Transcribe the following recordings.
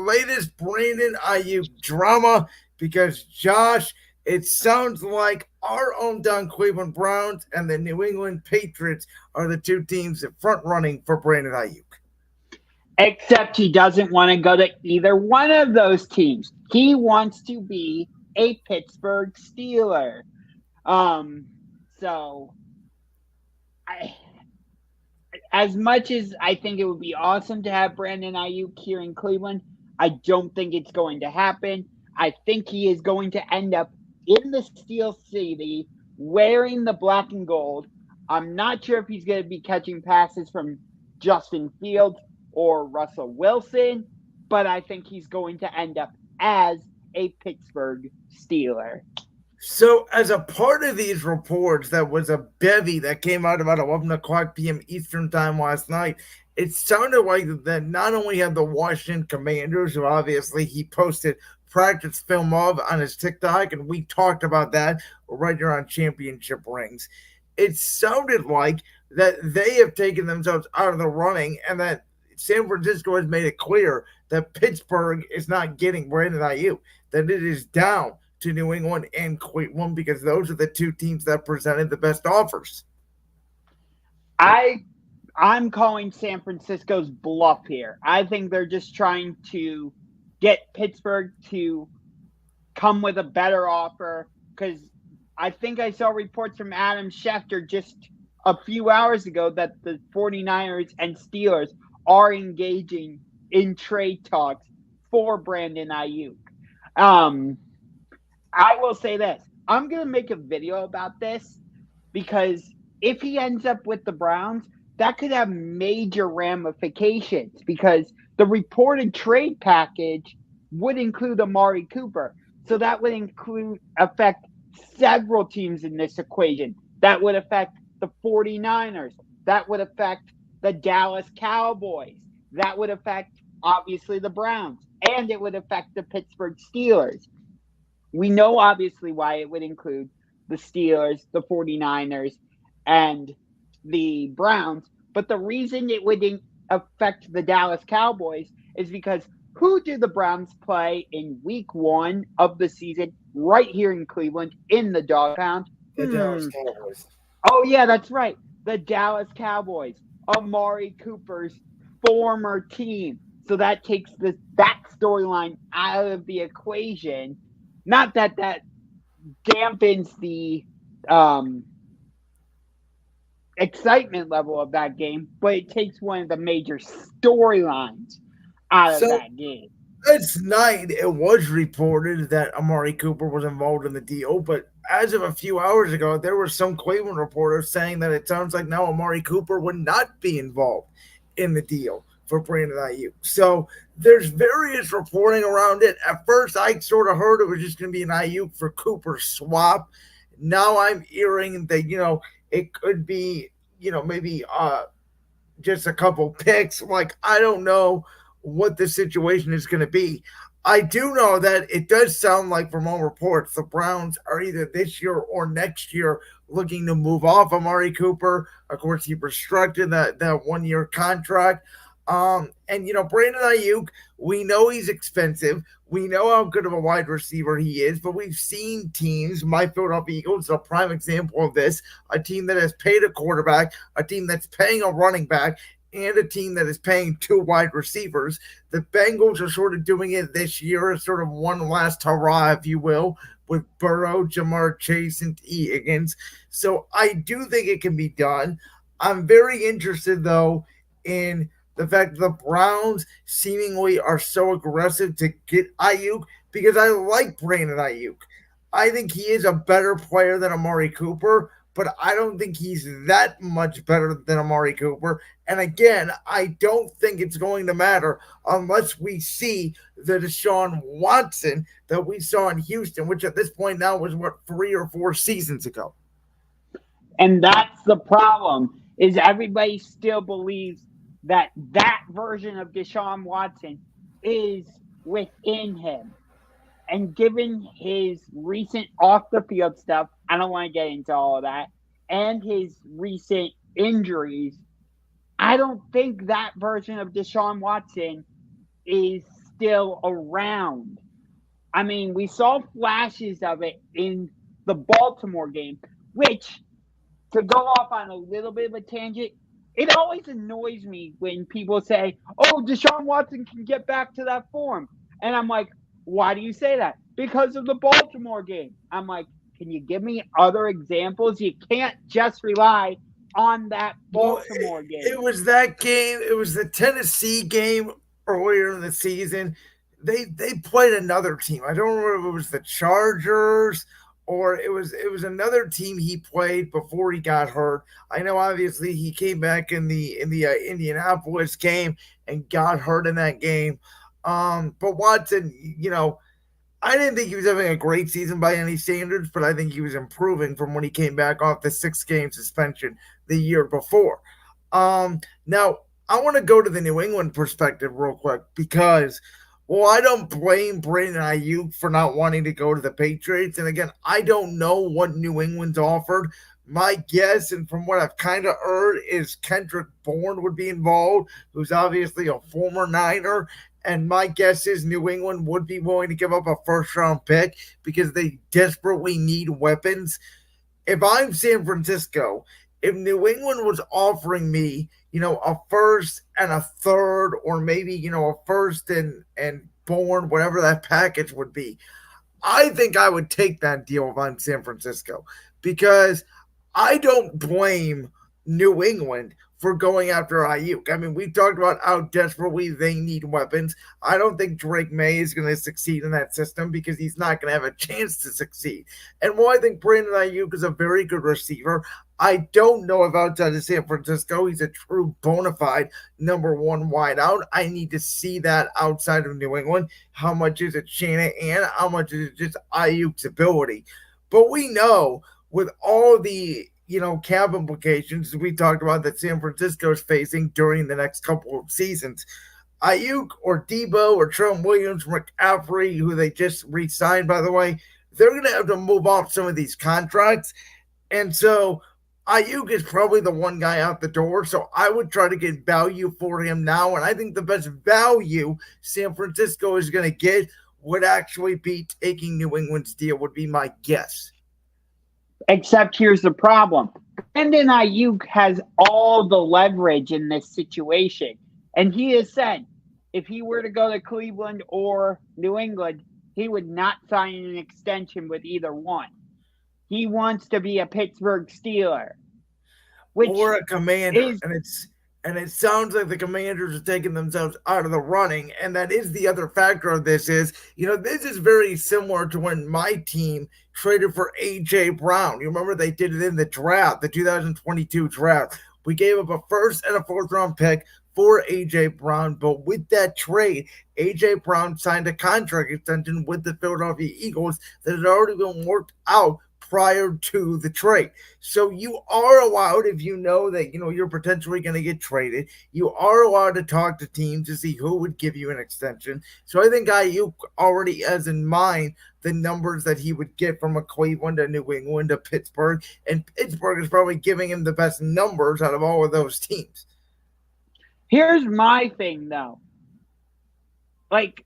latest Brandon Aiyuk drama because Josh, it sounds like our own Don Cleveland Browns and the New England Patriots are the two teams that front running for Brandon Aiyuk. Except he doesn't want to go to either one of those teams. He wants to be a Pittsburgh Steeler. So I, as much as I think it would be awesome to have Brandon Aiyuk here in Cleveland, I don't think it's going to happen. I think he is going to end up in the Steel City wearing the black and gold. I'm not sure if he's going to be catching passes from Justin Fields or Russell Wilson, but I think he's going to end up as a Pittsburgh Steeler. So, as a part of these reports, that was a bevy that came out about 11 o'clock p.m. Eastern Time last night. It sounded like that not only had the Washington Commanders, who obviously he posted practice film of on his TikTok, and we talked about that right here on Championship Rings. It sounded like that they have taken themselves out of the running and that San Francisco has made it clear that Pittsburgh is not getting Brandon Aiyuk, that it is down to New England and Cleveland because those are the two teams that presented the best offers. I'm calling San Francisco's bluff here. I think they're just trying to get Pittsburgh to come with a better offer because I think I saw reports from Adam Schefter just a few hours ago that the 49ers and Steelers are engaging in trade talks for Brandon Aiyuk. I will say this. I'm going to make a video about this because if he ends up with the Browns, that could have major ramifications because the reported trade package would include Amari Cooper. So that would affect several teams in this equation. That would affect the 49ers. That would affect the Dallas Cowboys. That would affect, obviously, the Browns. And it would affect the Pittsburgh Steelers. We know, obviously, why it would include the Steelers, the 49ers, and the Browns. But the reason it would affect the Dallas Cowboys is because who do the Browns play in week 1 of the season right here in Cleveland in the Dog Pound? The Dallas Cowboys. Oh, yeah, that's right. The Dallas Cowboys. Amari Cooper's former team. So that takes that storyline out of the equation. Not that dampens the excitement level of that game, but it takes one of the major storylines out of that game. Last night, it was reported that Amari Cooper was involved in the deal, but as of a few hours ago, there were some Cleveland reporters saying that it sounds like now Amari Cooper would not be involved in the deal for Brandon Aiyuk. So there's various reporting around it. At first, I sort of heard it was just going to be an Aiyuk for Cooper swap. Now I'm hearing that, it could be, maybe just a couple picks. Like, I don't know what the situation is going to be. I do know that it does sound like from all reports, the Browns are either this year or next year looking to move off Amari Cooper. Of course, he restricted that 1-year contract. And Brandon Aiyuk, we know he's expensive. We know how good of a wide receiver he is, but we've seen teams, my Philadelphia Eagles is a prime example of this, a team that has paid a quarterback, a team that's paying a running back, and a team that is paying 2 wide receivers. The Bengals are sort of doing it this year as sort of one last hurrah, if you will, with Burrow, Jamar Chase, and T. Higgins. So I do think it can be done. I'm very interested, though, in the fact that the Browns seemingly are so aggressive to get Aiyuk because I like Brandon Aiyuk. I think he is a better player than Amari Cooper, but I don't think he's that much better than Amari Cooper. And again, I don't think it's going to matter unless we see the Deshaun Watson that we saw in Houston, which at this point now was, 3 or 4 seasons ago. And that's the problem, is everybody still believes that version of Deshaun Watson is within him. And given his recent off-the-field stuff, I don't want to get into all of that, and his recent injuries, I don't think that version of Deshaun Watson is still around. I mean, we saw flashes of it in the Baltimore game, which, to go off on a little bit of a tangent, it always annoys me when people say, "Oh, Deshaun Watson can get back to that form," and I'm like, "Why do you say that?" Because of the Baltimore game. I'm like, "Can you give me other examples? You can't just rely on that Well, Baltimore it game." was that game. It was the Tennessee game earlier in the season. They played another team. I don't remember if it was the Chargers or it was another team he played before he got hurt. I know obviously he came back in the Indianapolis game and got hurt in that game. But Watson, I didn't think he was having a great season by any standards, but I think he was improving from when he came back off the 6 game suspension the year before. Now I want to go to the New England perspective real quick because, well, I don't blame Brandon Aiyuk for not wanting to go to the Patriots. And again, I don't know what New England's offered. My guess, and from what I've kind of heard, is Kendrick Bourne would be involved, who's obviously a former Niner. And my guess is New England would be willing to give up a first round pick because they desperately need weapons. If I'm San Francisco, if New England was offering me, a first and a third, or maybe, a first and born, whatever that package would be, I think I would take that deal if I'm San Francisco because I don't blame New England for going after Ayuk. I mean, we've talked about how desperately they need weapons. I don't think Drake May is going to succeed in that system because he's not going to have a chance to succeed. And while I think Brandon Ayuk is a very good receiver, I don't know if outside of San Francisco he's a true bona fide number one wideout. I need to see that outside of New England. How much is it Shanahan? How much is it just Ayuk's ability? But we know with all the cap implications we talked about that San Francisco is facing during the next couple of seasons. Ayuk or Debo or Trent Williams, McCaffrey, who they just re-signed, by the way, they're going to have to move off some of these contracts. And so Ayuk is probably the one guy out the door. So I would try to get value for him now. And I think the best value San Francisco is going to get would actually be taking New England's deal, would be my guess. Except here's the problem. Brandon Aiyuk has all the leverage in this situation. And he has said if he were to go to Cleveland or New England, he would not sign an extension with either one. He wants to be a Pittsburgh Steeler, which or a commander. is And it sounds like the Commanders are taking themselves out of the running. And that is the other factor of this is, this is very similar to when my team traded for A.J. Brown. You remember they did it in the draft, the 2022 draft. We gave up a first and a fourth round pick for A.J. Brown. But with that trade, A.J. Brown signed a contract extension with the Philadelphia Eagles that had already been worked out prior to the trade. So you are allowed, if you know that you're potentially going to get traded, you are allowed to talk to teams to see who would give you an extension. So I think Ayuk already has in mind the numbers that he would get from a Cleveland to New England to Pittsburgh, and Pittsburgh is probably giving him the best numbers out of all of those teams. Here's my thing though. Like,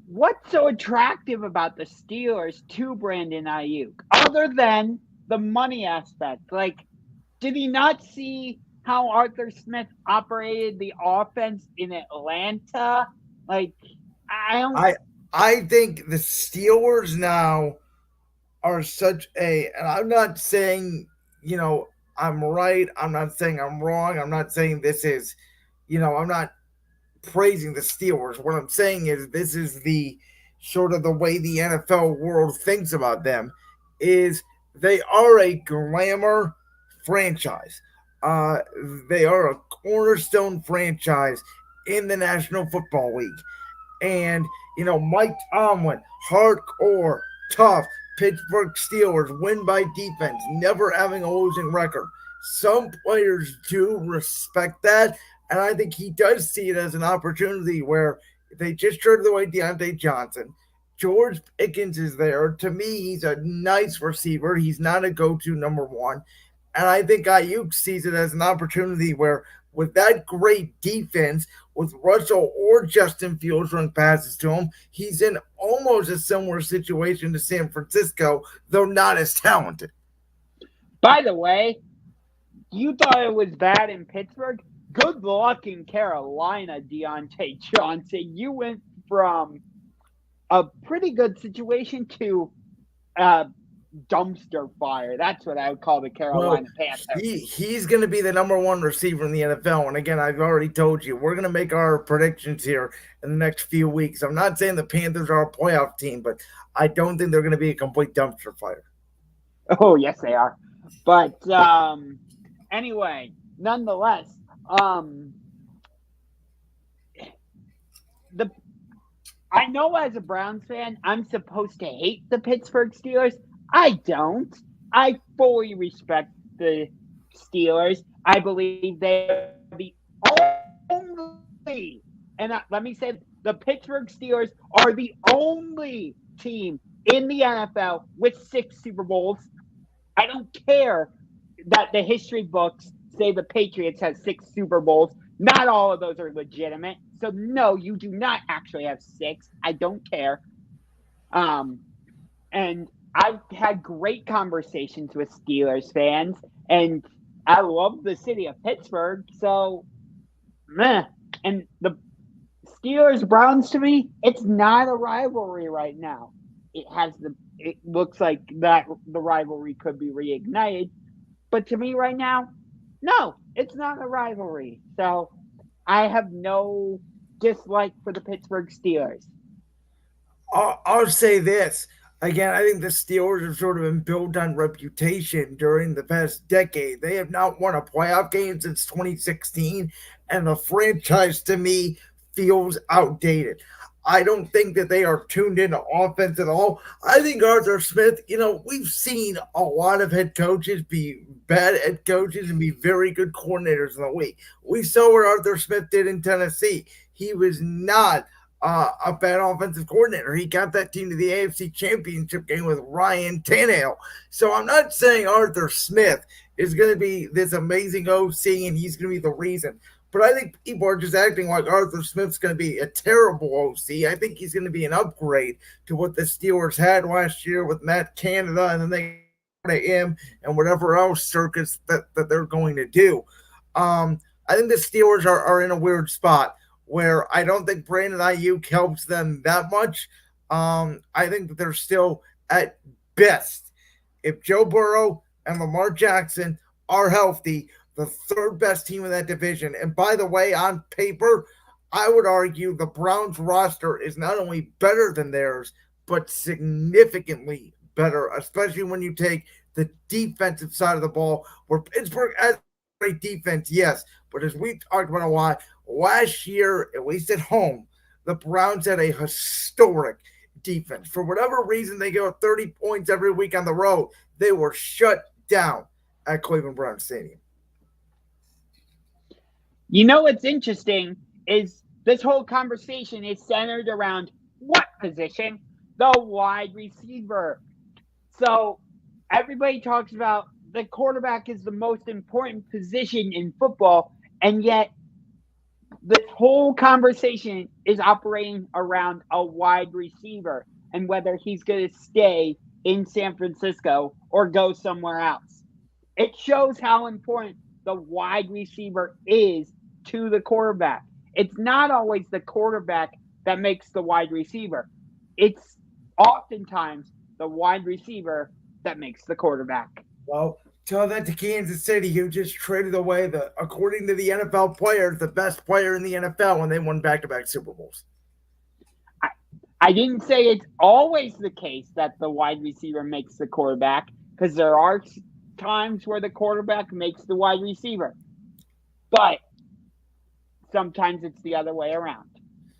what's so attractive about the Steelers to Brandon Aiyuk other than the money aspect? Like, did he not see how Arthur Smith operated the offense in Atlanta? Like, I don't. I think the Steelers now are such and I'm not saying, I'm right. I'm not saying I'm wrong. I'm not saying this is, I'm not praising the Steelers. What I'm saying is this is the sort of the way the NFL world thinks about them is they are a glamour franchise. Uh, they are a cornerstone franchise in the National Football League. And, Mike Tomlin, hardcore, tough, Pittsburgh Steelers win by defense, never having a losing record. Some players do respect that, and I think he does see it as an opportunity where they just traded away Deontay Johnson. George Pickens is there. To me, he's a nice receiver. He's not a go-to number one. And I think Ayuk sees it as an opportunity where with that great defense, with Russell or Justin Fields running passes to him, he's in almost a similar situation to San Francisco, though not as talented. By the way, you thought it was bad in Pittsburgh? Good luck in Carolina, Deontay Johnson. You went from a pretty good situation to dumpster fire. That's what I would call the Well, Carolina Panthers. he's going to be the number one receiver in the NFL. And again, I've already told you, we're going to make our predictions here in the next few weeks. I'm not saying the Panthers are a playoff team, but I don't think they're going to be a complete dumpster fire. Oh, yes, they are. But anyway, nonetheless, I know as a Browns fan, I'm supposed to hate the Pittsburgh Steelers. I don't. I fully respect the Steelers. I believe they're the only, and let me say, the Pittsburgh Steelers are the only team in the NFL with 6 Super Bowls. I don't care that the history books say the Patriots have 6 Super Bowls. Not all of those are legitimate. So, no, you do not actually have 6. I don't care. And I've had great conversations with Steelers fans, and I love the city of Pittsburgh. So, meh. And the Steelers-Browns, to me, it's not a rivalry right now. It looks like that the rivalry could be reignited. But to me right now, no, it's not a rivalry. So I have no dislike for the Pittsburgh Steelers. I'll say this. Again, I think the Steelers have sort of been built on reputation during the past decade. They have not won a playoff game since 2016, and the franchise to me feels outdated. I don't think that they are tuned into offense at all. I think Arthur Smith, we've seen a lot of head coaches be bad head coaches and be very good coordinators in the league. We saw what Arthur Smith did in Tennessee. He was not a bad offensive coordinator. He got that team to the AFC Championship game with Ryan Tannehill. So I'm not saying Arthur Smith is going to be this amazing OC and he's going to be the reason. But I think people are just acting like Arthur Smith's going to be a terrible OC. I think he's going to be an upgrade to what the Steelers had last year with Matt Canada, and then they go to him and whatever else circus that they're going to do. I think the Steelers are in a weird spot where I don't think Brandon Aiyuk helps them that much. I think that they're still at best, if Joe Burrow and Lamar Jackson are healthy, the third best team in that division. And by the way, on paper, I would argue the Browns roster is not only better than theirs, but significantly better, especially when you take the defensive side of the ball, where Pittsburgh has great defense, yes. But as we talked about a lot, last year, at least at home, the Browns had a historic defense. For whatever reason, they go 30 points every week on the road. They were shut down at Cleveland Browns Stadium. You know what's interesting is this whole conversation is centered around what position? The wide receiver. So everybody talks about the quarterback is the most important position in football, and yet this whole conversation is operating around a wide receiver and whether he's going to stay in San Francisco or go somewhere else. It shows how important the wide receiver is to the quarterback. It's not always the quarterback that makes the wide receiver. It's oftentimes the wide receiver that makes the quarterback. Well, tell that to Kansas City, who just traded away according to the NFL players, the best player in the NFL when they won back-to-back Super Bowls. I didn't say it's always the case that the wide receiver makes the quarterback, because there are times where the quarterback makes the wide receiver. But sometimes it's the other way around.